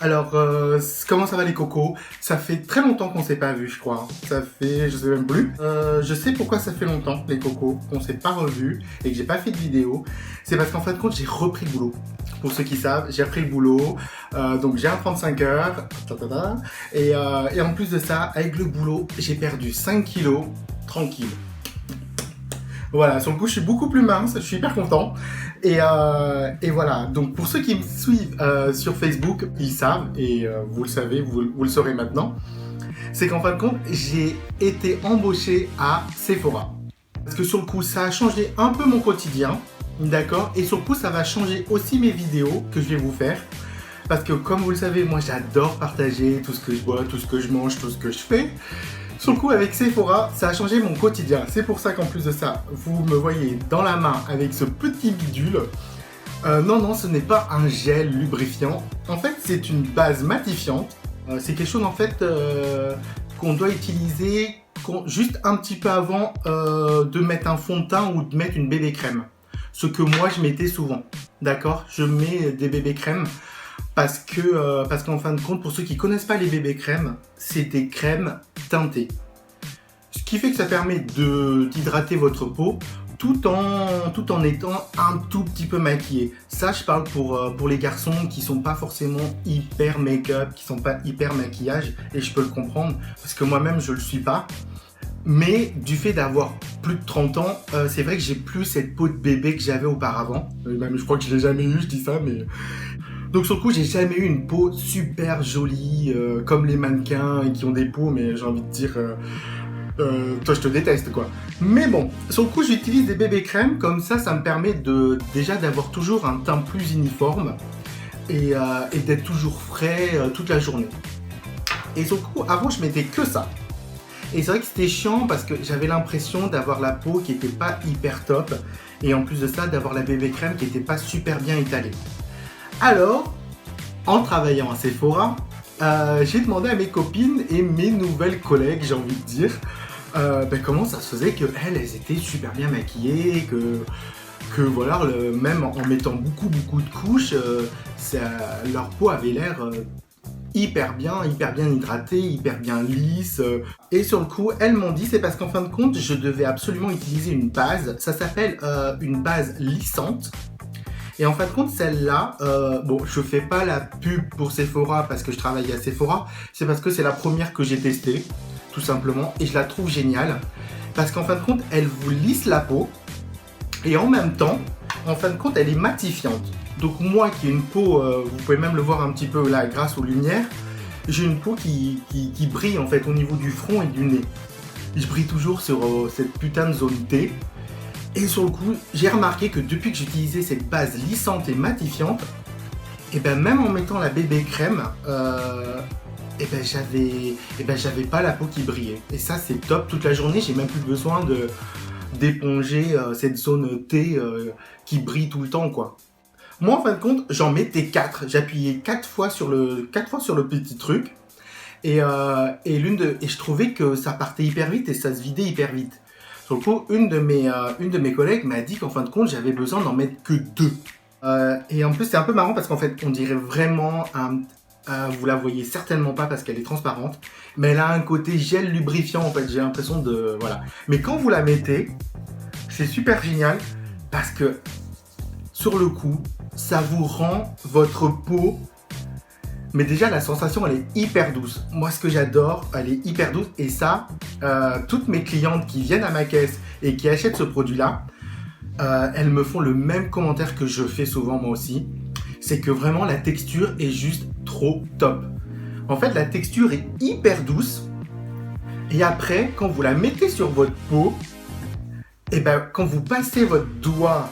Alors, comment ça va les cocos? Ça fait très longtemps qu'on s'est pas vu, je crois. Ça fait, je sais même plus. Je sais pourquoi ça fait longtemps, les cocos, qu'on s'est pas revus et que j'ai pas fait de vidéo. C'est parce qu'en fin de compte, j'ai repris le boulot. Pour ceux qui savent, j'ai repris le boulot. Donc j'ai un 35 heures. Et en plus de ça, avec le boulot, j'ai perdu 5 kilos tranquille. Voilà, sur le coup, je suis beaucoup plus mince, je suis hyper content. Et voilà, donc pour ceux qui me suivent sur Facebook, ils savent, et vous le savez, vous le saurez maintenant, c'est qu'en fin de compte, j'ai été embauché à Sephora. Parce que sur le coup, ça a changé un peu mon quotidien, d'accord. Et sur le coup, ça va changer aussi mes vidéos que je vais vous faire. Parce que comme vous le savez, moi j'adore partager tout ce que je bois, tout ce que je mange, tout ce que je fais. Sur le coup, avec Sephora, ça a changé mon quotidien. C'est pour ça qu'en plus de ça, vous me voyez dans la main avec ce petit bidule. Non, ce n'est pas un gel lubrifiant. En fait, c'est une base matifiante. C'est quelque chose en fait qu'on doit utiliser juste un petit peu avant de mettre un fond de teint ou de mettre une bébé crème. Ce que moi je mettais souvent. D'accord? Je mets des bébés crèmes parce qu'en fin de compte, pour ceux qui connaissent pas les bébés crèmes, c'est des crèmes teintées. Ce qui fait que ça permet d'hydrater votre peau tout en étant un tout petit peu maquillé. Ça, je parle pour les garçons qui sont pas forcément hyper make-up, qui sont pas hyper maquillage, et je peux le comprendre, parce que moi-même, je le suis pas. Mais du fait d'avoir plus de 30 ans, c'est vrai que j'ai plus cette peau de bébé que j'avais auparavant. Même, je crois que je l'ai jamais eu, je dis ça, mais... Donc sur le coup, j'ai jamais eu une peau super jolie, comme les mannequins qui ont des peaux, mais j'ai envie de dire... toi je te déteste quoi. Mais bon, sur le coup j'utilise des bébés crèmes, comme ça me permet déjà d'avoir toujours un teint plus uniforme et d'être toujours frais toute la journée. Et sur le coup, avant je mettais que ça. Et c'est vrai que c'était chiant parce que j'avais l'impression d'avoir la peau qui était pas hyper top. Et en plus de ça, d'avoir la bébé crème qui était pas super bien étalée. Alors, en travaillant à Sephora, j'ai demandé à mes copines et mes nouvelles collègues, j'ai envie de dire, comment ça se faisait qu'elles étaient super bien maquillées, que voilà, même en mettant beaucoup de couches, leur peau avait l'air hyper bien hydratée, hyper bien lisse. Et sur le coup, elles m'ont dit, c'est parce qu'en fin de compte, je devais absolument utiliser une base, ça s'appelle une base lissante. Et en fin de compte, celle-là, bon, je fais pas la pub pour Sephora parce que je travaille à Sephora, c'est parce que c'est la première que j'ai testée, tout simplement, et je la trouve géniale. Parce qu'en fin de compte, elle vous lisse la peau, et en même temps, en fin de compte, elle est matifiante. Donc moi qui ai une peau, vous pouvez même le voir un petit peu là grâce aux lumières, j'ai une peau qui brille en fait au niveau du front et du nez. Je brille toujours sur cette putain de zone T. Et sur le coup, j'ai remarqué que depuis que j'utilisais cette base lissante et matifiante, et ben même en mettant la bébé crème, j'avais pas la peau qui brillait. Et ça c'est top, toute la journée, j'ai même plus besoin d'éponger cette zone T qui brille tout le temps quoi. Moi en fin de compte, j'en mettais 4, j'appuyais 4 fois sur le petit truc et je trouvais que ça partait hyper vite et ça se vidait hyper vite. Sur le coup, une de mes collègues m'a dit qu'en fin de compte, j'avais besoin d'en mettre que 2. Et en plus, c'est un peu marrant parce qu'en fait, on dirait vraiment vous la voyez certainement pas parce qu'elle est transparente, mais elle a un côté gel lubrifiant en fait, j'ai l'impression de... Voilà. Mais quand vous la mettez, c'est super génial parce que sur le coup, ça vous rend votre peau... Mais déjà, la sensation, elle est hyper douce. Moi, ce que j'adore, elle est hyper douce. Et ça, toutes mes clientes qui viennent à ma caisse et qui achètent ce produit-là, elles me font le même commentaire que je fais souvent moi aussi. C'est que vraiment, la texture est juste trop top. En fait, la texture est hyper douce. Et après, quand vous la mettez sur votre peau, et ben, quand vous passez votre doigt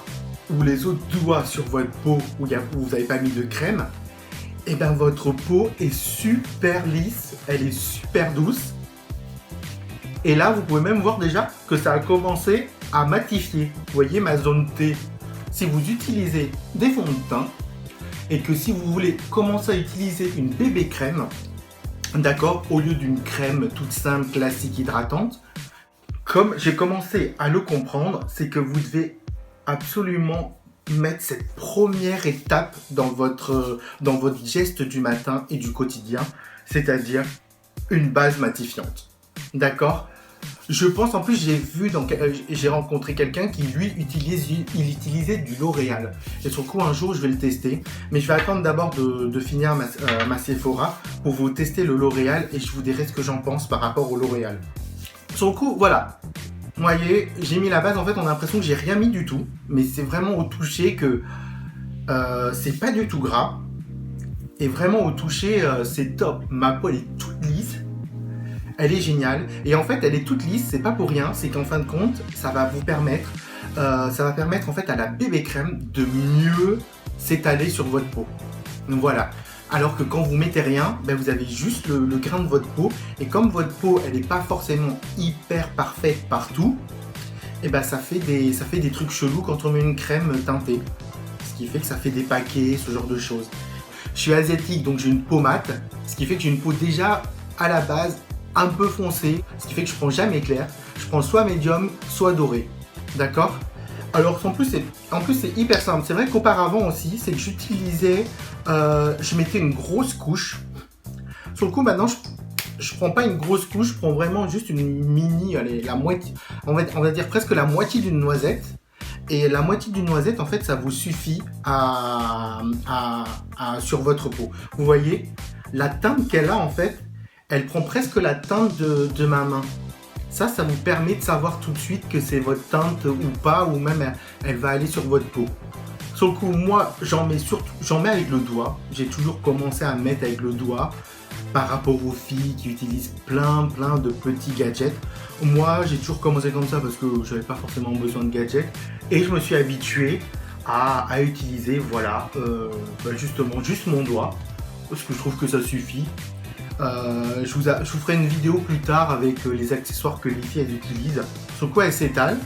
ou les autres doigts sur votre peau où vous n'avez pas mis de crème, et ben votre peau est super lisse, elle est super douce. Et là, vous pouvez même voir déjà que ça a commencé à matifier. Vous voyez ma zone T. Si vous utilisez des fonds de teint et que si vous voulez commencer à utiliser une bébé crème, d'accord, au lieu d'une crème toute simple, classique, hydratante, comme j'ai commencé à le comprendre, c'est que vous devez absolument mettre cette première étape dans votre geste du matin et du quotidien, c'est-à-dire une base matifiante. D'accord ? Je pense, en plus, j'ai rencontré quelqu'un qui, lui, utilisait du L'Oréal. Et sur le coup, un jour, je vais le tester. Mais je vais attendre d'abord de finir ma Sephora pour vous tester le L'Oréal et je vous dirai ce que j'en pense par rapport au L'Oréal. Sur le coup, voilà. Vous voyez, j'ai mis la base. En fait, on a l'impression que j'ai rien mis du tout. Mais c'est vraiment au toucher que c'est pas du tout gras. Et vraiment, au toucher, c'est top. Ma peau, elle est toute lisse. Elle est géniale et en fait elle est toute lisse, c'est pas pour rien, c'est qu'en fin de compte ça va permettre en fait à la bébé crème de mieux s'étaler sur votre peau. Donc voilà. Alors que quand vous mettez rien, ben vous avez juste le grain de votre peau et comme votre peau elle n'est pas forcément hyper parfaite partout, et ben ça fait des trucs chelous quand on met une crème teintée. Ce qui fait que ça fait des paquets, ce genre de choses. Je suis asiatique donc j'ai une peau mate, ce qui fait que j'ai une peau déjà à la base un peu foncé, ce qui fait que je prends jamais clair, je prends soit médium, soit doré, d'accord? Alors en plus c'est hyper simple, c'est vrai qu'auparavant aussi, c'est que je mettais une grosse couche, sur le coup maintenant je prends pas une grosse couche, je prends vraiment juste une mini, allez, la moitié, on va dire presque la moitié d'une noisette, et la moitié d'une noisette en fait ça vous suffit sur votre peau, vous voyez, la teinte qu'elle a en fait, elle prend presque la teinte de ma main. Ça vous permet de savoir tout de suite que c'est votre teinte ou pas, ou même elle va aller sur votre peau. Sur le coup, moi, j'en mets avec le doigt. J'ai toujours commencé à mettre avec le doigt par rapport aux filles qui utilisent plein de petits gadgets. Moi, j'ai toujours commencé comme ça parce que je n'avais pas forcément besoin de gadgets. Et je me suis habitué à utiliser, voilà, justement, juste mon doigt. Parce que je trouve que ça suffit. Je vous ferai une vidéo plus tard avec les accessoires que les filles elles utilisent, sur quoi elles s'étalent.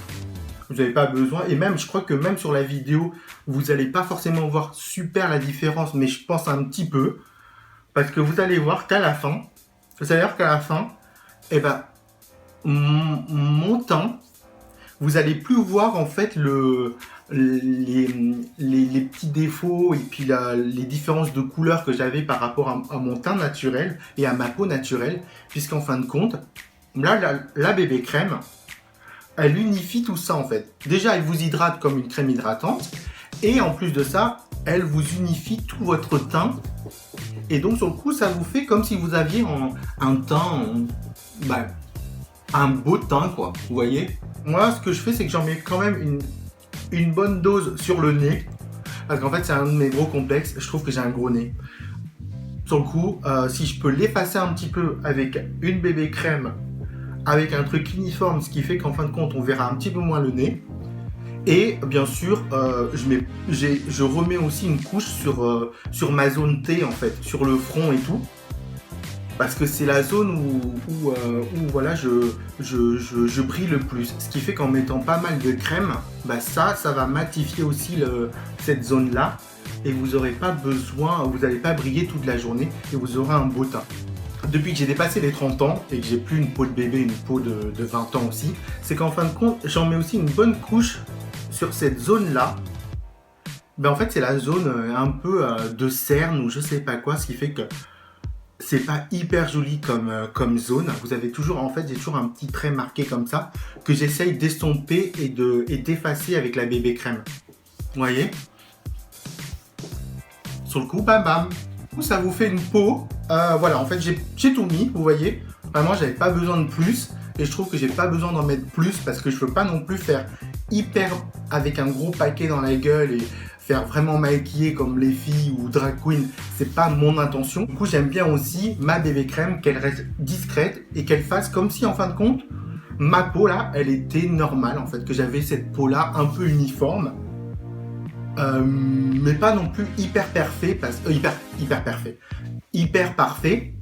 Vous n'avez pas besoin, et même je crois que même sur la vidéo vous n'allez pas forcément voir super la différence, mais je pense un petit peu parce que vous allez voir qu'à la fin, eh ben, mon teint, vous allez plus voir en fait les petits défauts et puis les différences de couleurs que j'avais par rapport à mon teint naturel et à ma peau naturelle, puisqu'en fin de compte, là, la bébé crème, elle unifie tout ça en fait. Déjà, elle vous hydrate comme une crème hydratante, et en plus de ça, elle vous unifie tout votre teint, et donc sur le coup, ça vous fait comme si vous aviez un teint, un beau teint quoi, vous voyez. Moi, ce que je fais, c'est que j'en mets quand même une bonne dose sur le nez, parce qu'en fait c'est un de mes gros complexes, je trouve que j'ai un gros nez. Sur le coup, si je peux l'effacer un petit peu avec une bébé crème, avec un truc uniforme, ce qui fait qu'en fin de compte on verra un petit peu moins le nez. Et bien sûr, je remets aussi une couche sur ma zone T en fait, sur le front et tout. Parce que c'est la zone où voilà, je brille le plus. Ce qui fait qu'en mettant pas mal de crème, ça va matifier aussi cette zone-là. Et vous n'aurez pas besoin, vous n'allez pas briller toute la journée et vous aurez un beau teint. Depuis que j'ai dépassé les 30 ans et que j'ai plus une peau de bébé, une peau de 20 ans aussi, c'est qu'en fin de compte, j'en mets aussi une bonne couche sur cette zone-là. En fait, c'est la zone un peu de cerne ou je sais pas quoi, ce qui fait que c'est pas hyper joli comme zone. Vous avez toujours, en fait, j'ai toujours un petit trait marqué comme ça que j'essaye d'estomper et d'effacer avec la bébé crème. Vous voyez ? Sur le coup, bam bam. Ça vous fait une peau. Voilà, en fait, j'ai tout mis, vous voyez. Vraiment, j'avais pas besoin de plus. Et je trouve que j'ai pas besoin d'en mettre plus parce que je veux pas non plus faire hyper avec un gros paquet dans la gueule et faire vraiment maquiller comme les filles ou drag queen, c'est pas mon intention. Du coup, j'aime bien aussi ma bébé crème, qu'elle reste discrète et qu'elle fasse comme si en fin de compte, ma peau là, elle était normale en fait, que j'avais cette peau là un peu uniforme, mais pas non plus hyper parfait, hyper parfait,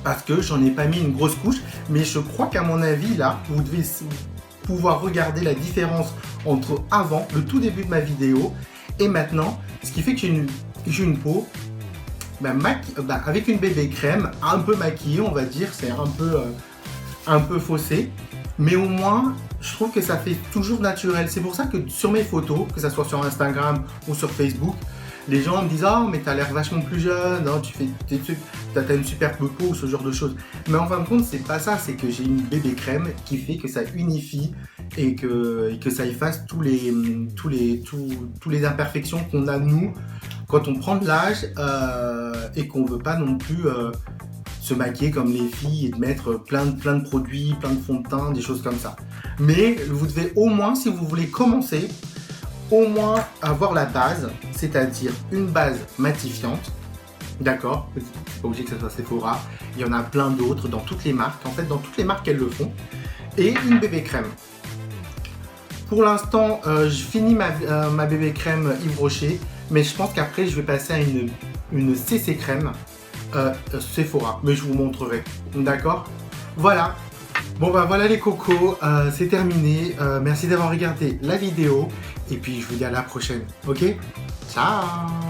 parce que j'en ai pas mis une grosse couche, mais je crois qu'à mon avis là, vous devez pouvoir regarder la différence entre avant, le tout début de ma vidéo, et maintenant, ce qui fait que j'ai une peau avec une bébé crème, un peu maquillée, on va dire, c'est un peu faussé. Mais au moins, je trouve que ça fait toujours naturel. C'est pour ça que sur mes photos, que ce soit sur Instagram ou sur Facebook, les gens me disent « Ah, mais t'as l'air vachement plus jeune, hein, t'as une superbe peau » ou ce genre de choses. Mais en fin de compte, c'est pas ça, c'est que j'ai une bébé crème qui fait que ça unifie et que ça efface tous les imperfections qu'on a nous quand on prend de l'âge et qu'on veut pas non plus se maquiller comme les filles et de mettre plein de produits, plein de fond de teint, des choses comme ça. Mais vous devez au moins, si vous voulez commencer, au moins avoir la base, c'est-à-dire une base matifiante, d'accord? C'est pas obligé que ça soit Sephora, il y en a plein d'autres dans toutes les marques, en fait dans toutes les marques elles le font, et une bébé crème. Pour l'instant, je finis ma bébé crème Yves Rocher, mais je pense qu'après je vais passer à une CC crème Sephora, mais je vous montrerai, d'accord? Voilà. Bon bah voilà les cocos, c'est terminé, merci d'avoir regardé la vidéo et puis je vous dis à la prochaine, ok? Ciao!